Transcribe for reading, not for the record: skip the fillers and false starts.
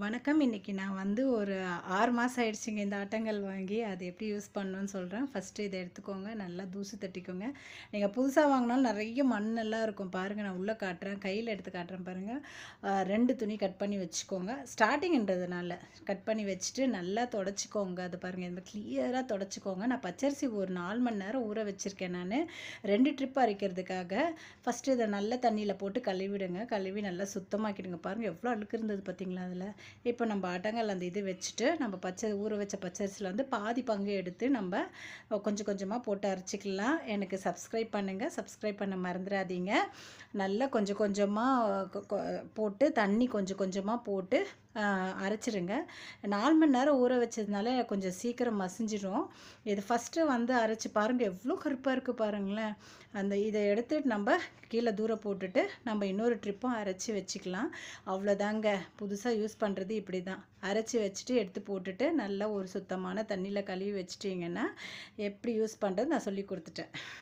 வணக்கம். இன்னைக்கு நான் வந்து ஒரு 6 மாசம் ஆயிடுச்சுங்க இந்த ஆட்டங்கள் வாங்கி. அது எப்படி யூஸ் பண்ணணும்னு சொல்றேன். ஃபர்ஸ்ட்டு இத எடுத்துக்கோங்க. நல்லா தூசு தட்டிக்கோங்க. நீங்க புதுசா வாங்குனாலும் நெறைய மண்ணெல்லாம் இருக்கும். பாருங்க நான் உள்ள காட்டுறேன். கையில எடுத்து காட்டுறேன் பாருங்க. 2 துணி கட் பண்ணி வச்சுக்கோங்க. ஸ்டார்ட்டிங்ன்றதுனால கட் பண்ணி வச்சுட்டு நல்லா தொடச்சுக்கோங்க. அது பாருங்க இந்த கிளியரா தொடச்சுக்கோங்க. நான் பச்சரிசி ஒரு 4 மணி நேரம் ஊற வச்சிருக்கேன் நானு. 2 ட்ரிப் அரைக்கிறதுக்காக. ஃபர்ஸ்ட்டு இத நல்ல தண்ணீல போட்டு கழுவிடுங்க. கழுவி நல்லா சுத்தமாக்கிடுங்க. பாருங்க எவ்வளோ அழுக்கு இருந்தது பார்த்தீங்களா அதுல? இப்போ நம்ம ஆட்டங்கள் அந்த இது வச்சுட்டு நம்ம ஊற வச்ச பச்சரிசியில் வந்து பாதி பங்கு எடுத்து நம்ம கொஞ்சம் கொஞ்சமாக போட்டு அரைச்சிக்கலாம். எனக்கு சப்ஸ்கிரைப் பண்ணுங்கள், சப்ஸ்கிரைப் பண்ண மறந்துடாதீங்க. நல்லா கொஞ்சம் கொஞ்சமாக போட்டு தண்ணி கொஞ்சம் கொஞ்சமாக போட்டு அரைச்சிருங்க. 4 மணி நேரம் ஊற வச்சதுனால கொஞ்சம் சீக்கிரம் மசிஞ்சிடும். இது ஃபஸ்ட்டு வந்து அரைச்சி பாருங்கள் எவ்வளோ கருப்பாக இருக்குது பாருங்களேன். அந்த இதை எடுத்து நம்ம கீழே தூர போட்டுட்டு நம்ம இன்னொரு ட்ரிப்பும் அரைச்சி வச்சுக்கலாம். அவ்வளோதாங்க. புதுசாக யூஸ் பண்ணுறது இப்படி தான். அரைச்சி வச்சுட்டு எடுத்து போட்டுட்டு நல்லா ஒரு சுத்தமான தண்ணியில் கழுவி வச்சிட்டிங்கன்னா எப்படி யூஸ் பண்ணுறது நான் சொல்லி கொடுத்துட்டேன்.